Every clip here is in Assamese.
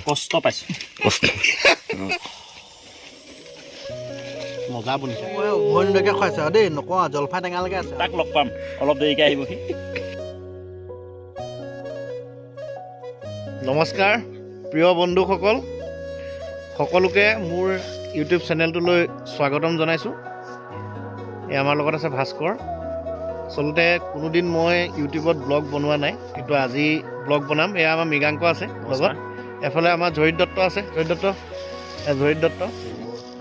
কষ্ট পাইছো মজা বনিছে উভৈনদীকে খুৱাইছে দেই নকওঁ জলফাই টেঙালৈকে আছে তাক লগ পাম অলপ দেৰিকৈ আহিবহি নমস্কাৰ প্ৰিয় বন্ধুসকল সকলোকে মোৰ ইউটিউব চেনেলটোলৈ স্বাগতম জনাইছোঁ এই আমাৰ লগত আছে ভাস্কৰ আচলতে কোনোদিন মই ইউটিউবত ব্লগ বনোৱা নাই কিন্তু আজি ব্লগ বনাম এয়া আমাৰ মৃগাংক আছে লগত এফালে আমাৰ জহিত দত্ত আছে জহিত দত্ত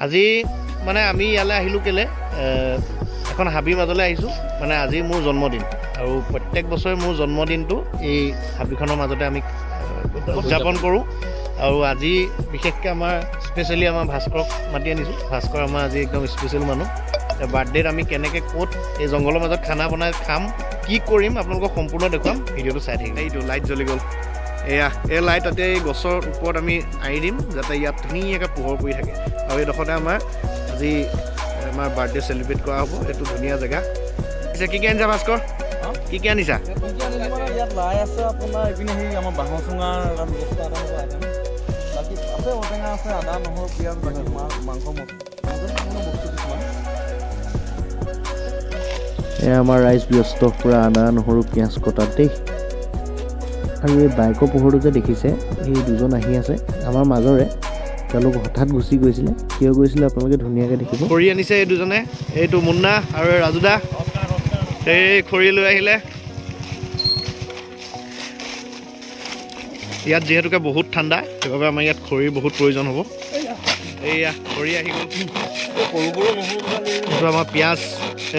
আজি মানে আমি ইয়ালৈ আহিলোঁ কেলৈ এখন হাবিৰ মাজলৈ আহিছোঁ মানে আজি মোৰ জন্মদিন আৰু প্ৰত্যেক বছৰে মোৰ জন্মদিনটো এই হাবিখনৰ মাজতে আমি উদযাপন কৰোঁ আৰু আজি বিশেষকৈ আমাৰ স্পেচিয়েলি আমাৰ ভাস্কৰক মাতি আনিছোঁ ভাস্কৰ আমাৰ আজি একদম স্পেচিয়েল মানুহ বাৰ্থডেত আমি কেনেকৈ ক'ত এই জংঘলৰ মাজত খানা বনাই খাম কি কৰিম আপোনালোকক সম্পূৰ্ণ দেখুৱাম ভিডিঅ'টো চাই থাকিব এইটো লাইট জ্বলি গ'ল এয়া এই লাইট তাতে এই গছৰ ওপৰত আমি আঁৰি দিম যাতে ইয়াত ধুনীয়াকৈ পোহৰ পৰি থাকে আৰু এইডোখৰতে আমাৰ আজি আমাৰ বাৰ্থডে চেলিব্ৰেট কৰা হ'ব এইটো ধুনীয়া জেগা পিছে কি আনিছা ভাস্কৰ কি আনিছা ইয়াত লাই আছে আপোনাৰ এইপিনে সেই আমাৰ বাঁহৰ চুঙাৰ ব্যৱস্থা এটা হ'ব বাকী আছে ঔটেঙা আছে আদা নহৰু পিঁয়াজ বাকী মাংস বস্তু কিছুমান এয়া আমাৰ ৰাইজ ব্যস্ত পূৰা আদা নহৰু পিঁয়াজ কটাত দেই আৰু এই বাইকৰ পোহৰটো যে দেখিছে এই দুজন আহি আছে আমাৰ মাজৰে তেওঁলোক হঠাৎ গুচি গৈছিলে কিয় গৈছিলে আপোনালোকে ধুনীয়াকৈ দেখিব খৰি আনিছে এই দুজনে এইটো মুন্না আৰু ৰাজুদা এই খৰি লৈ আহিলে ইয়াত যিহেতুকে বহুত ঠাণ্ডা সেইবাবে আমাৰ ইয়াত খৰিৰ বহুত প্ৰয়োজন হ'ব এইয়া খৰি আহি গ'ল এইটো আমাৰ পিঁয়াজ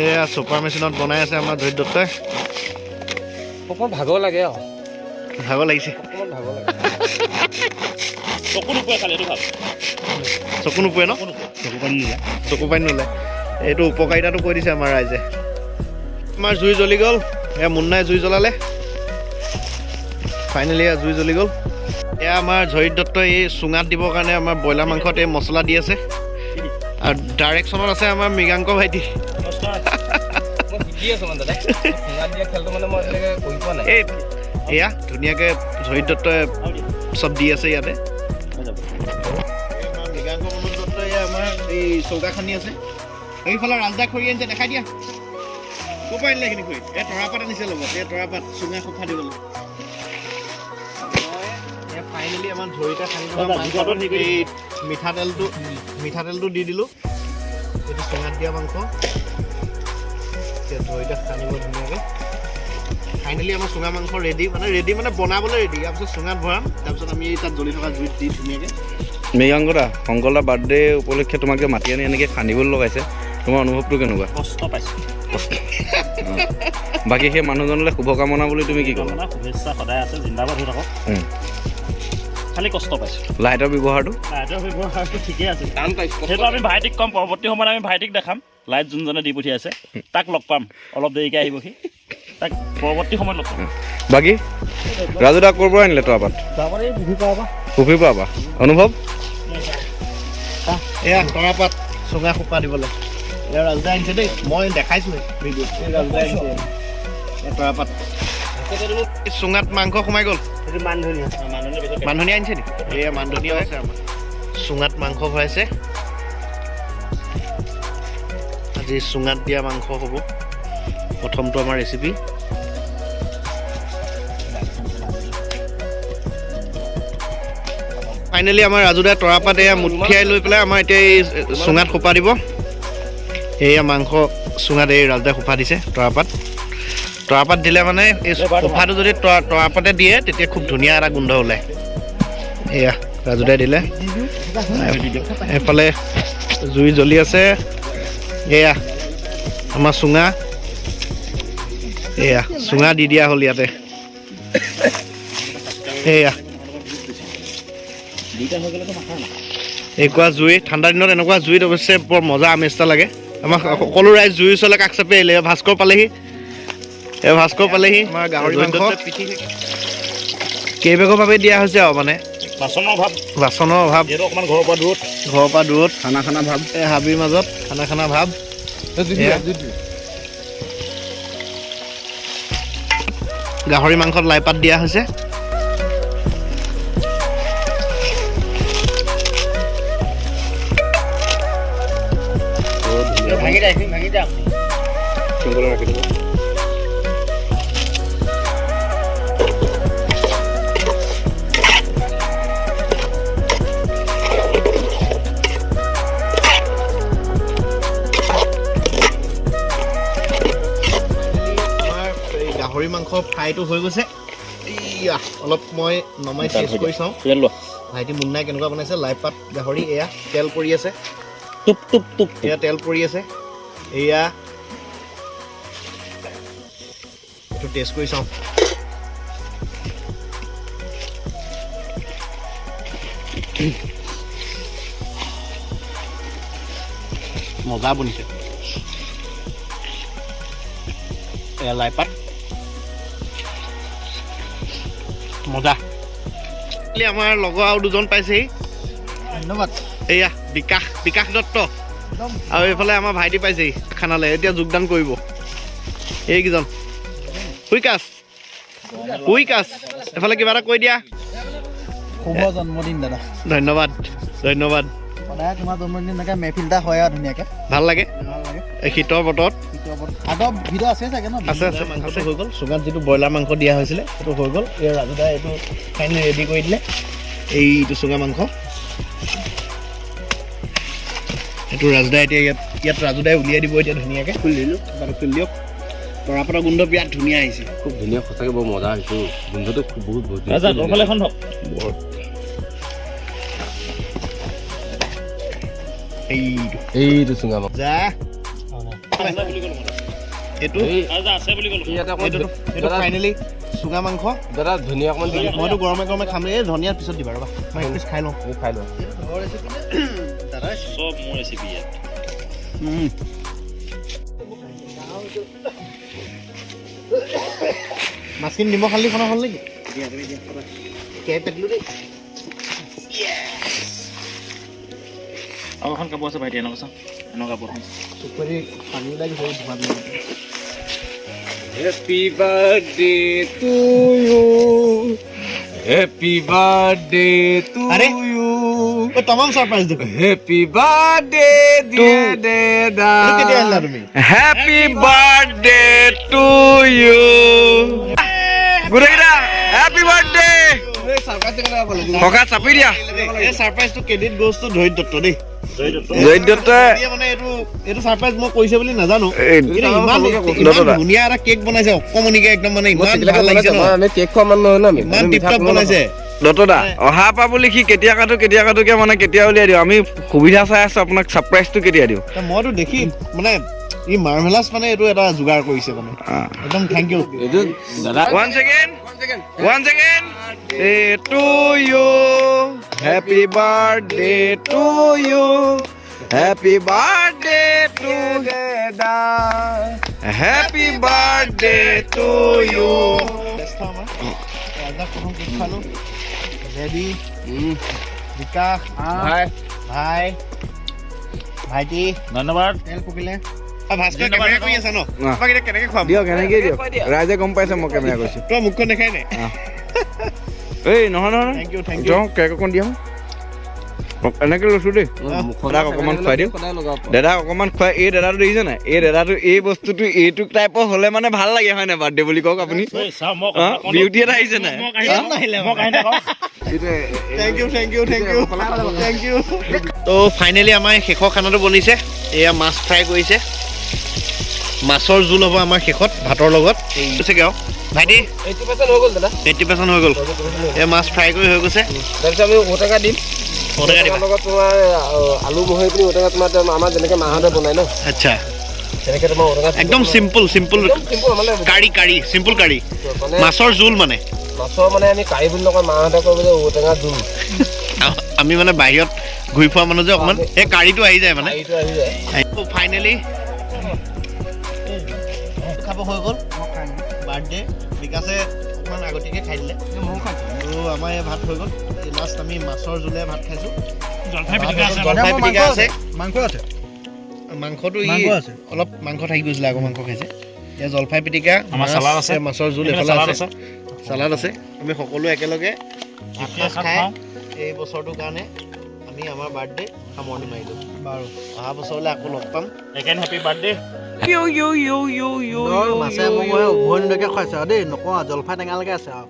এয়া চপাৰ মেচিনত বনাই আছে আমাৰ জহিত দত্তই অকণমান ভাগৰ লাগে আৰু ভাগৰ লাগিছে চকু নোপোৱাই খালি এইটো ভাল চকু নোপোৱে ন চকু পানী নোলায় এইটো উপকাৰিতাটো কৈ দিছে আমাৰ ৰাইজে আমাৰ জুই জ্বলি গ'ল এয়া মুন্নাই জুই জ্বলালে ফাইনেলি এয়া জুই জ্বলি গ'ল এয়া আমাৰ জহিত দত্তই এই চুঙাত দিবৰ কাৰণে আমাৰ ব্ৰইলাৰ মাংসত এই মছলা দি আছে আৰু ডাইৰেকশ্যনত আছে আমাৰ মৃগাংক ভাইটি এই এয়া ধুনীয়াকৈ জহিত দত্তই চব দি আছে ইয়াতে মৃগাংক মনোজ দত্তই এয়া আমাৰ এই চৌকা খান্দি আছে এইফালে ৰাজদা খৰি আনিছে দেখাই দিয়া ক'ৰ পৰা আনিলে এইখিনি খৰি এই তৰাপাত আনিছে লগত এই তৰাপাত চুঙা খোফা দিবলৈ ফাইনেলি আমাৰ ধৰিটা খান্দি এই মিঠাতেলটো দি দিলোঁ এইটো চুঙাত দিয়া মাংস এতিয়া ধৰিটা খান্দিব ধুনীয়াকৈ ফাইনেলি আমাৰ চুঙা মাংস ৰেডি মানে বনাবলৈ ৰেডি তাৰপিছত চুঙাত ভৰাম তাৰপিছত আমি তাত জ্বলি থকা জুইত দি ধুনীয়াকৈ মৃগাংকদা শংকৰদা বাৰ্থডে উপলক্ষে তোমাক যে মাতি আনি এনেকৈ খান্দিবলৈ লগাইছে তোমাৰ অনুভৱটো কেনেকুৱা কষ্ট পাইছো বাকী সেই মানুহজনলৈ শুভকামনা বুলি তুমি কি ক'বা শুভেচ্ছা সদায় আছে জিন্দাবাদ হৈ থাকক খালি কষ্ট পাইছো লাইটৰ ব্যৱহাৰটো লাইটৰ ব্যৱহাৰটো ঠিকেই আছে সেইটো আমি ভাইটিক ক'ম পৰৱৰ্তী সময়ত আমি ভাইটিক দেখাম লাইট যোনজনে দি পঠিয়াইছে তাক লগ পাম অলপ দেৰিকৈ আহিবহি তাক পৰৱৰ্তী সময়ত লগ পাম বাকী ৰাজুদা ক'ৰ পৰা আনিলে তৰাপাত পুখুৰীৰ পৰা পা অনুভৱ এয়া তৰাপাত চুঙা খোপা দিবলৈ এয়া ৰাজদা আনিছে দেই মই দেখাইছোঁ ভিডিঅ'ত এই ৰাজদা আনিছে এই তৰাপাত চুঙাত মাংস সোমাই গ'ল মানধনিয়া আনিছে নেকি এয়া মানধনিয়া আছে আমাৰ চুঙাত মাংস ভৰাইছে আজি চুঙাত দিয়া মাংস হ'ব প্ৰথমটো আমাৰ ৰেচিপি ফাইনেলি আমাৰ ৰাজুদাই তৰাপাত এয়া মুঠিয়াই লৈ পেলাই আমাৰ এতিয়া এই চুঙাত সোপা দিব এয়া মাংস চুঙাত এই ৰাজুদাই সোপা দিছে তৰাপাত দিলে মানে এই সোপাটো যদি তৰাপাতে দিয়ে তেতিয়া খুব ধুনীয়া এটা গোন্ধ ওলায় এয়া ৰাজুদাই দিলে এফালে জুই জ্বলি আছে এয়া আমাৰ চুঙা এয়া চুঙা দি দিয়া হ'ল ইয়াতে এয়া এনেকুৱা জুই ঠাণ্ডা দিনত এনেকুৱা জুইত অৱশ্যে বৰ মজা আমেজ এটা লাগে আমাৰ সকলো ৰাইজ জুইৰ ওচৰলৈ কাষ চাপি আহিলে ভাস্কৰ পালেহি আমাৰ গাহৰি মাংস কেইবেগৰভাৱে দিয়া হৈছে আৰু মানে বাচনৰ অভাৱ অকণমান ঘৰৰ পৰা দূৰত খানা ভাৱ এই হাবিৰ মাজত খানা ভাৱ গাহৰি মাংসত লাইপাত দিয়া হৈছে চিংকলত ৰাখি দিব গাহৰি মাংস ফ্ৰাইটো হৈ গৈছে এয়া অলপ মই নমাই টেষ্ট কৰি চাওঁ ভাইটি মুন্নাই কেনেকুৱা বনাইছে লাই পাত গাহৰি এয়া তেল পৰি আছে এয়া তেল পৰি আছে এয়া এইটো টেষ্ট কৰি চাওঁ মজা বনিছে এয়া লাই পাত মজা আমাৰ লগৰ আৰু দুজন পাইছেহি ধন্যবাদ এয়া বিকাশ দত্ত আৰু এইফালে আমাৰ ভাইটি পাইছেহি খানালে এতিয়া যোগদান কৰিব এইকেইজন উইকাছ এফালে কিবা এটা কৈ দিয়া শুভ জন্মদিন দাদা ধন্যবাদ সদায় তোমাৰ জন্মদিন এনেকৈ মেহফিল এটা হয় আৰু ধুনীয়াকৈ ভাল লাগে এই শীতৰ বতৰত আগৰ ভিডিঅ' আছে চাগে ন আছে মাংসটো হৈ গ'ল চুঙাত যিটো ব্ৰইলাৰ মাংস দিয়া হৈছিলে সেইটো হৈ গ'ল এই ৰাজুদাই এইটো ফাইনেলি ৰেডি কৰি দিলে এইটো চুঙা মাংস এইটো ৰাজুদাই এতিয়া ইয়াত ৰাজুদাই উলিয়াই দিব এতিয়া ধুনীয়াকৈ খুলি দিলোঁ খুলি দিয়ক তৰাপৰা গোন্ধ বিৰাট ধুনীয়া আহিছে খুব ধুনীয়া সঁচাকৈ বৰ মজা হৈছে গোন্ধটো বহুত এইটো চুঙা যা এইটো ফাইনেলি চুঙা মাংস দাদা ধুনীয়া অকণমান দিলে মইতো গৰমে গৰমে খাম এই ধনিয়াৰ পিছত দিবা ৰ'বা মই এক পিচ খাই লওঁ খাই লওঁ চব মোৰ ৰেচিপি ইয়াত মাছখিনি নিমখ হালধি খনা হ'ল নেকি দেই আৰু এখন কাপোৰ আছে ভাইটি এনেকুৱা চাওঁ এনেকুৱা কাপোৰ চুকুৰি পানী ওলাই গৈছে ধোঁৱাত happy birthday to you happy birthday to you তামাম ছাৰপ্ৰাইজ দেখোন হেপী বাৰ্থডে ডিয়াৰ দাদা কেতিয়া আনিলা তুমি হেপী বাৰ্থডে টু ইউ গোটেইকেইটা হেপী বাৰ্থডে ককা চাপি দিয়া এই ছাৰপ্ৰাইজটো ক্ৰেডিট গ'জ টু ধৈৰ্য দত্ত দেই জয়িত দত্তই মানে এইটো ছাৰপ্ৰাইজ মই কৰিছে বুলি নাজানো কিন্তু ইমান ধুনীয়া এটা কেক বনাইছে অকণমানিকে একদম মানে ইমান ভাল লাগিছে ন আমি কেক খোৱা মানুহ নহয় ন আমি ইমান টিপটপ বনাইছে দত্তদা অহা পৰা বুলি সি কেতিয়া কাটোকে মানে কেতিয়া উলিয়াই দিওঁ আমি সুবিধা চাই আছো আপোনাক ছাৰপ্ৰাইজটো কেতিয়া দিওঁ মইতো দেখি মানে ই মাৰ্ভেলাছ মানে এইটো এটা যোগাৰ কৰিছে মানে একদম thank you Once again, to you. Happy birthday to you. Happy birthday together. Happy birthday to you. বিকাশ ভাই ভাইটি ধন্যবাদ তেল পকিলে ভাস্কৰ কেমেৰা কৰি আছা ন কেনেকে খুৱাম দিয়ক এনেকেই দিয়ক ৰাইজে গম পাইছে মই কেমেৰা কৰিছোঁ তই মুখখন দেখাই নাই এই নহয় থেংক ইউ কেক অকণ দিয়া এনেকে লৈছোঁ দেই দাদাক অকণমান খুৱাই দিওঁ দাদাক অকণমান খুৱাই এই দাদাটো দেখিছে নাই এই দাদাটো এই বস্তুটো এইটো টাইপৰ হ'লে মানে ভাল লাগে হয় নাই বাৰ্থডে বুলি কওক আপুনি বিউটি এটা আহিছে নাই থেংক ইউ তো ফাইনেলি আমাৰ শেষৰ খানাটো বনিছে এয়া মাছ ফ্ৰাই কৰিছে মাছৰ জোল হ'ব আমাৰ শেষত ভাতৰ লগত চাগে আৰু ভাইটি 80% হৈ গ'ল দাদা 80% হৈ গ'ল এয়া মাছ ফ্ৰাই কৰি হৈ গৈছে তাৰপিছত আমি ঔটেঙা দিম লগত তোমাৰ আলু মহৰি পিনি ঔটেঙা তোমাৰ আমাৰ যেনেকৈ মাহঁতে বনাই ন আচ্ছা তেনেকৈ তোমাৰ ঔটেঙা একদম চিম্পল মানে কাৰী চিম্পল কাৰী মাছৰ জোল মানে মাছৰ মানে আমি কাৰী বুলি নকওঁ মাহঁতে কয় যে ঔটেঙা জোল আমি মানে বাহিৰত ঘূৰি ফুৰা মানুহ যে অকণমান এই কাৰীটো আহি যায় মানে কাৰীটো আহি যায় ফাইনেলি খাব হৈ গ'ল বাৰ্থডে বিকাশে অকণমান আগতীয়াকৈ খাই দিলে আৰু আমাৰ এই ভাত হৈ গ'ল এই লাষ্ট আমি মাছৰ জোলে ভাত খাইছোঁ জলফাই পিটিকা আছে মাংস আছে মাংসটো মাংস আছে। অলপ মাংস থাকি গৈছিলে আকৌ মাংস খাইছে এতিয়া জলফাই পিটিকা আমাৰ চালাড আছে। মাছৰ জোল এইফালে এফালে চালাড আছে চালাড আছে আমি সকলোৱে একেলগে এসাঁজ খাই এই বছৰটোৰ কাৰণে আমি আমি আমাৰ বাৰ্থডে সামৰণি মাৰিলোঁ বাৰু অহা বছৰলৈ আকৌ লগ পাম এগেইন হেপী বাৰ্থডে মাছে মঙহে উভৈনদীকে খুৱাইছে আৰু দেই নকওঁ আৰু জলফাই টেঙালৈকে আছে আৰু